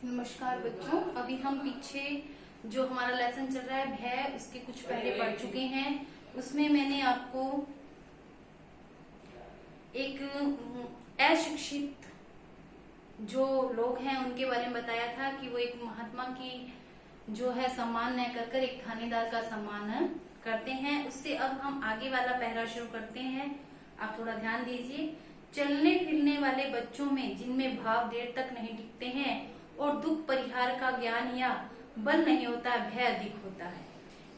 नमस्कार बच्चों, अभी हम पीछे जो हमारा लेसन चल रहा है भय, उसके कुछ पहले पढ़ चुके हैं। उसमें मैंने आपको एक अशिक्षित जो लोग हैं उनके बारे में बताया था कि वो एक महात्मा की जो है सम्मान न कर कर एक थानेदार का सम्मान करते हैं। उससे अब हम आगे वाला पैरा शुरू करते हैं। आप थोड़ा ध्यान दीजिए। चलने फिरने वाले बच्चों में जिनमें भाव देर तक नहीं टिकते हैं और दुख परिहार का ज्ञान या बल नहीं होता, भय अधिक होता है।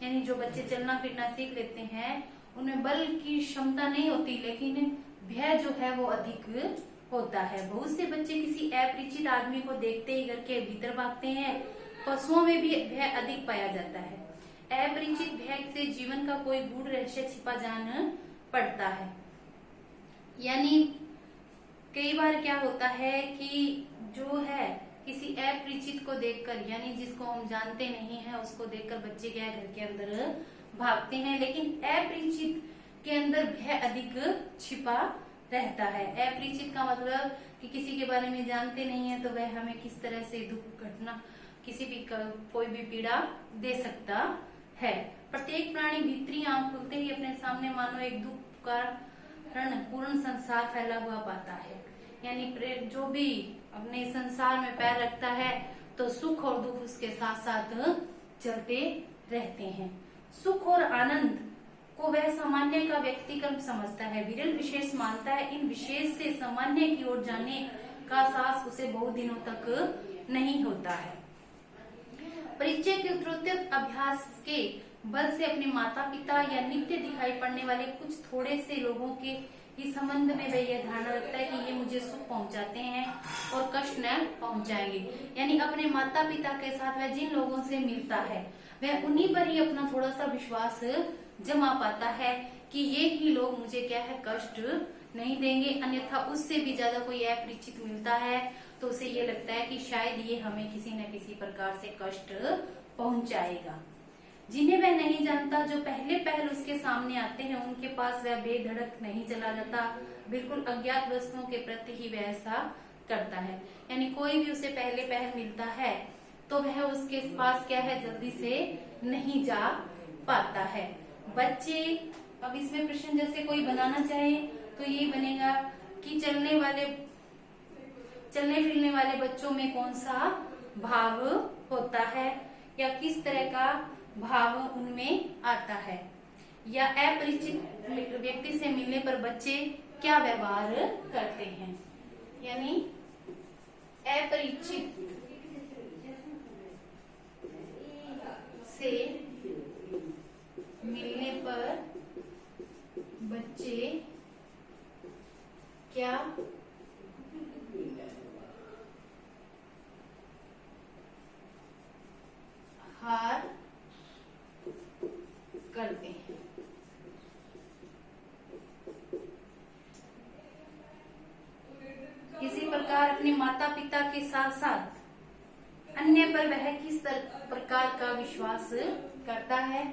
यानी जो बच्चे चलना फिरना सीख लेते हैं उनमें बल की क्षमता नहीं होती, लेकिन भय जो है वो अधिक होता है। बहुत से बच्चे किसी अपरिचित आदमी को देखते ही घर के भीतर भागते हैं। पशुओं में भी भय अधिक पाया जाता है। अपरिचित भय से जीवन का कोई गूढ़ रहस्य छिपा जान पड़ता है। यानी कई बार क्या होता है कि जो है किसी अपरिचित को देखकर, यानी जिसको हम जानते नहीं है, उसको देखकर बच्चे क्या घर के अंदर भागते हैं। लेकिन अपरिचित के अंदर भय अधिक छिपा रहता है। अपरिचित का मतलब कि किसी के बारे में जानते नहीं है तो वह हमें किस तरह से दुख घटना किसी भी कोई भी पीड़ा दे सकता है। प्रत्येक प्राणी भीतरी आंख खुलते ही अपने सामने मानो एक दुख का पूर्ण संसार फैला हुआ पाता है। यानी जो भी अपने संसार में पैर रखता है तो सुख और दुख उसके साथ साथ चलते रहते हैं। सुख और आनंद को वह सामान्य का व्यक्तिक्रम समझता है, विरल विशेष मानता है। इन विशेष से सामान्य की ओर जाने का साहस उसे बहुत दिनों तक नहीं होता है। परिचय के उत्तरोत्तर अभ्यास के बल से अपने माता पिता या नित्य दिखाई पड़ने वाले कुछ थोड़े से लोगों के इस संबंध में वह यह धारणा रखता है कि ये मुझे सुख पहुंचाते हैं और कष्ट न पहुंचाएंगे। यानी अपने माता पिता के साथ वह जिन लोगों से मिलता है वह उन्हीं पर ही अपना थोड़ा सा विश्वास जमा पाता है कि ये ही लोग मुझे क्या है कष्ट नहीं देंगे। अन्यथा उससे भी ज्यादा कोई अपरिचित मिलता है तो उसे ये लगता है कि शायद ये हमें किसी न किसी प्रकार से कष्ट पहुंचाएगा। जिन्हें वह नहीं जानता, जो पहले पहल उसके सामने आते हैं, उनके पास वह बेधड़क नहीं चला जाता। बिल्कुल अज्ञात वस्तुओं के प्रति ही वह ऐसा करता है। यानी कोई भी उसे पहले पहल मिलता है तो वह उसके पास क्या है जल्दी से नहीं जा पाता है। बच्चे, अब इसमें प्रश्न जैसे कोई बनाना चाहे तो ये बनेगा कि चलने फिरने वाले बच्चों में कौन सा भाव होता है या किस तरह का भाव उनमें आता है, या अपरिचित व्यक्ति से मिलने पर बच्चे क्या व्यवहार करते हैं। यानी अपरिचित से मिलने पर बच्चे क्या हार करते हैं। किसी प्रकार अपने माता पिता के साथ साथ अन्य पर वह किस प्रकार का विश्वास करता है।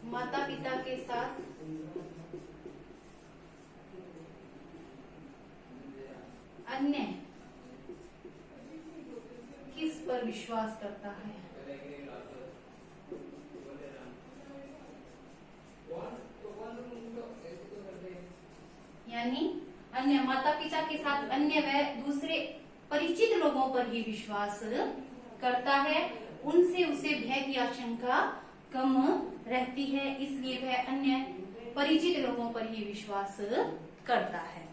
माता पिता के साथ अन्य किस पर विश्वास करता है। यानी अन्य माता पिता के साथ अन्य वह दूसरे परिचित लोगों पर ही विश्वास करता है। उनसे उसे भय की आशंका कम रहती है, इसलिए वह अन्य परिचित लोगों पर ही विश्वास करता है।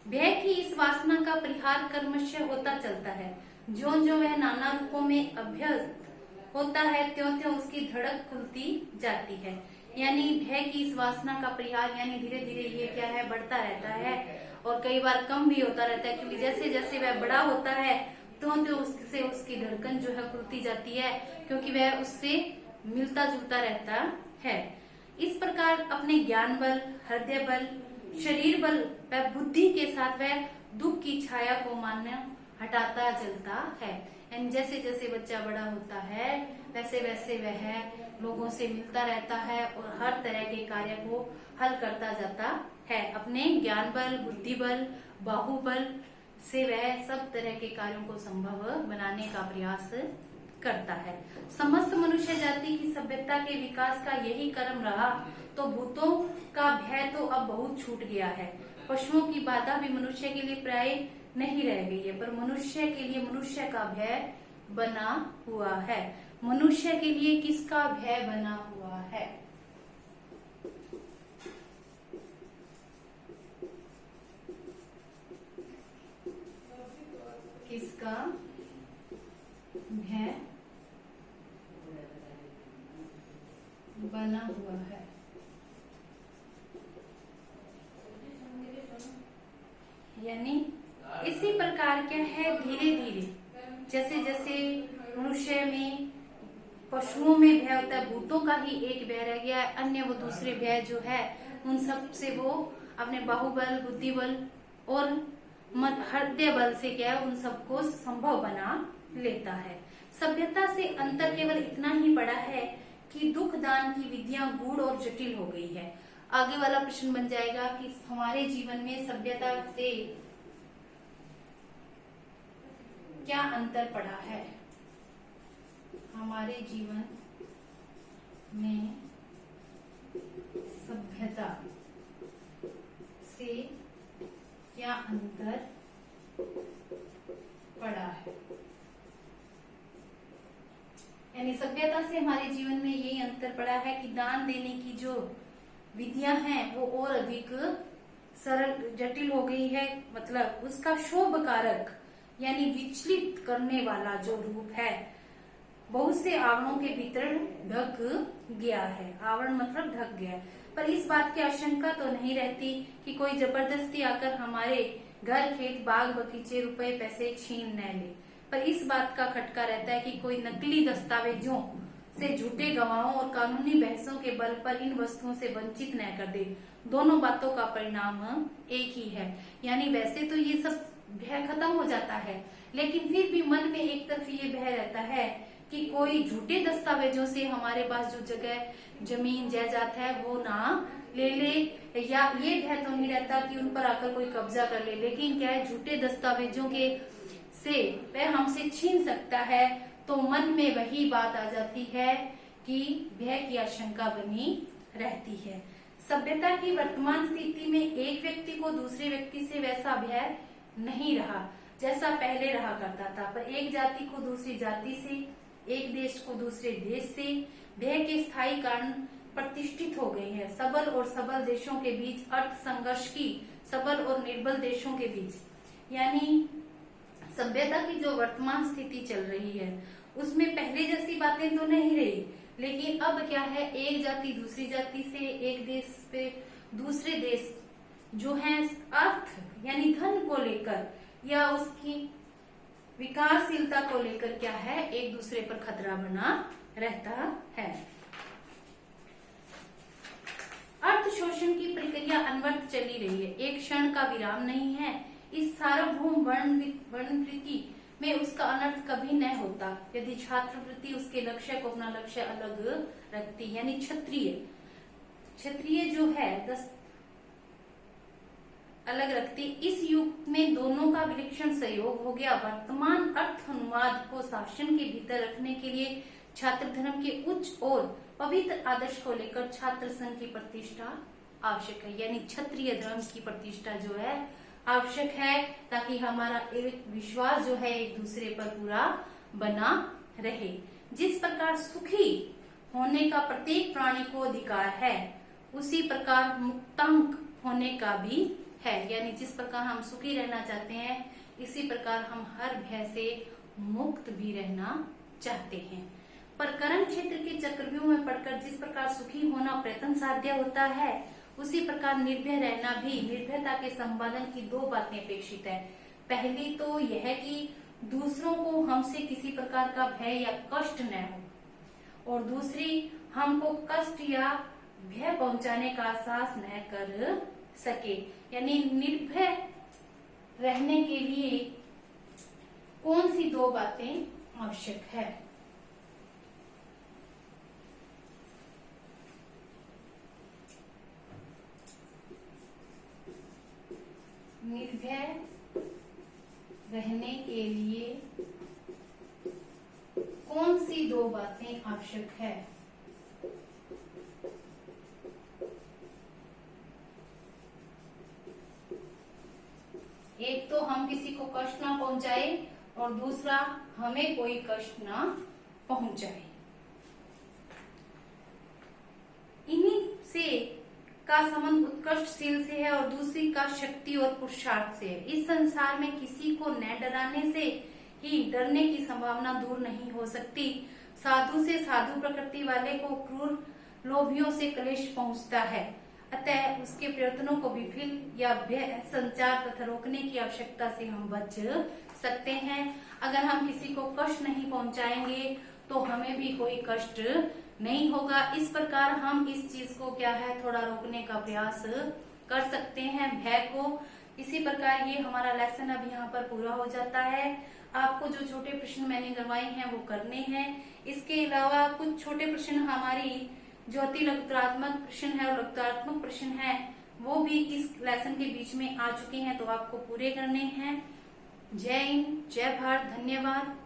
भय की इस वासना का परिहार क्रमशः होता चलता है। जो जो वह नाना रूपों में अभ्यस्त होता है त्यों त्यों उसकी धड़क खुलती जाती है। यानी भय की इस वासना का परिहार यानी धीरे धीरे ये क्या है बढ़ता रहता है और कई बार कम भी होता रहता है, क्योंकि जैसे जैसे वह बड़ा होता है त्यों त्यों उससे उसकी धड़कन जो है खुलती जाती है, क्योंकि वह उससे मिलता जुलता रहता है। इस प्रकार अपने ज्ञान बल, हृदय बल, शरीर बल व बुद्धि के साथ वह दुख की छाया को मान्य हटाता चलता है। यानी जैसे जैसे बच्चा बड़ा होता है वैसे वैसे वह लोगों से मिलता रहता है और हर तरह के कार्य को हल करता जाता है। अपने ज्ञान बल, बुद्धि बल, बाहुबल से वह सब तरह के कार्यों को संभव बनाने का प्रयास करता है। समस्त मनुष्य जाति की सभ्यता के विकास का यही क्रम रहा तो भूतों का भय तो अब बहुत छूट गया है। पशुओं की बाधा भी मनुष्य के लिए प्राय नहीं रह गई है, पर मनुष्य के लिए मनुष्य का भय बना हुआ है। मनुष्य के लिए किसका भय बना हुआ है? किसका भय बना हुआ है? यानी इसी प्रकार क्या है, धीरे धीरे जैसे जैसे मनुष्य में पशुओं में भय होता है, भूतों का ही एक भय रह गया है, अन्य वो दूसरे भय जो है उन सब से वो अपने बाहुबल, बुद्धि बल और हृदय बल से क्या है उन सबको संभव बना लेता है। सभ्यता से अंतर केवल इतना ही पड़ा है कि दुख दान की विधियां गूढ़ और जटिल हो गई है। आगे वाला प्रश्न बन जाएगा कि हमारे जीवन में सभ्यता से क्या अंतर पड़ा है? हमारे जीवन में सभ्यता से क्या अंतर पड़ा है? यानी सभ्यता से हमारे जीवन में यही अंतर पड़ा है कि दान देने की जो विधियां हैं वो और अधिक सरल जटिल हो गई है। मतलब उसका शोभ कारक यानी विचलित करने वाला जो रूप है बहुत से आवरणों के भीतर ढक गया है। आवरण मतलब ढक गया है। पर इस बात की आशंका तो नहीं रहती कि कोई जबरदस्ती आकर हमारे घर, खेत, बाग, बगीचे, रुपए, पैसे छीन न ले। पर इस बात का खटका रहता है कि कोई नकली दस्तावेजों से, झूठे गवाहों और कानूनी बहसों के बल पर इन वस्तुओं से वंचित न कर दे। दोनों बातों का परिणाम एक ही है। यानी वैसे तो ये सब भय खत्म हो जाता है, लेकिन फिर भी मन में एक तरफ ये भय रहता है कि कोई झूठे दस्तावेजों से हमारे पास जो जगह, जमीन, जायदाद है वो ना ले ले, या ये भय तो नहीं रहता कि उन पर आकर कोई कब्जा कर ले, लेकिन क्या है झूठे दस्तावेजों के से वह हमसे छीन सकता है। तो मन में वही बात आ जाती है कि भय की आशंका बनी रहती है। सभ्यता की वर्तमान स्थिति में एक व्यक्ति को दूसरे व्यक्ति से वैसा भय नहीं रहा जैसा पहले रहा करता था, पर एक जाति को दूसरी जाति से, एक देश को दूसरे देश से भय के स्थायी कारण प्रतिष्ठित हो गई है। सबल और सबल देशों के बीच अर्थ संघर्ष की, सबल और निर्बल देशों के बीच, यानी सभ्यता की जो वर्तमान स्थिति चल रही है उसमें पहले जैसी बातें तो नहीं रही, लेकिन अब क्या है, एक जाति दूसरी जाति से, एक देश पे दूसरे देश जो है अर्थ यानी धन को लेकर या उसकी विकासशीलता को लेकर क्या है एक दूसरे पर खतरा बना रहता है। अर्थ शोषण की प्रक्रिया अनवरत चली रही है, एक क्षण का विराम नहीं है। इस सार्वभौम वर्णवृत्ति में उसका अनर्थ कभी न होता यदि छात्रवृत्ति उसके लक्ष्य को अपना लक्ष्य अलग रखती, यानी क्षत्रिय जो है अलग रखती। इस युग में दोनों का विलक्षण सहयोग हो गया। वर्तमान अर्थ अनुवाद को शासन के भीतर रखने के लिए छात्र धर्म के उच्च और पवित्र आदर्श को लेकर छात्र संघ की प्रतिष्ठा आवश्यक है, यानी क्षत्रिय धर्म की प्रतिष्ठा जो है आवश्यक है, ताकि हमारा एक विश्वास जो है एक दूसरे पर पूरा बना रहे। जिस प्रकार सुखी होने का प्रत्येक प्राणी को अधिकार है, उसी प्रकार मुक्तांक होने का भी है, यानी जिस प्रकार हम सुखी रहना चाहते हैं इसी प्रकार हम हर भय से मुक्त भी रहना चाहते हैं। पर कर्म क्षेत्र के चक्रव्यूह में पड़कर जिस प्रकार सुखी होना प्रयत्न साध्य होता है, उसी प्रकार निर्भय रहना भी, निर्भयता के संपादन की दो बातें अपेक्षित है। पहली तो यह कि दूसरों को हमसे किसी प्रकार का भय या कष्ट न हो, और दूसरी हमको कष्ट या भय पहुंचाने का साहस न कर सके। यानी निर्भय रहने के लिए कौन सी दो बातें आवश्यक है? निर्भय रहने के लिए कौन सी दो बातें आवश्यक है? एक तो हम किसी को कष्ट ना पहुंचाए और दूसरा हमें कोई कष्ट ना पहुंचाए। इन्हीं से का संबंध उत्कृष्टशील से है और दूसरी का शक्ति और पुरुषार्थ से है। इस संसार में किसी को न डराने से ही डरने की संभावना दूर नहीं हो सकती। साधु से साधु प्रकृति वाले को क्रूर लोभियों से क्लेश पहुंचता है, अतः उसके प्रयत्नों को विफल या भय संचार तथा रोकने की आवश्यकता से हम बच सकते हैं। अगर हम किसी को कष्ट नहीं पहुंचाएंगे तो हमें भी कोई कष्ट नहीं होगा। इस प्रकार हम इस चीज को क्या है थोड़ा रोकने का प्रयास कर सकते हैं, भय को। इसी प्रकार ये हमारा लेसन अब यहाँ पर पूरा हो जाता है। आपको जो छोटे प्रश्न मैंने करवाए हैं वो करने हैं। इसके अलावा कुछ छोटे प्रश्न हमारी जो अति लघुत्तरात्मक प्रश्न है और लघुत्तरात्मक प्रश्न है वो भी इस लेसन के बीच में आ चुके हैं, तो आपको पूरे करने हैं। जय हिंद, जय भारत, धन्यवाद।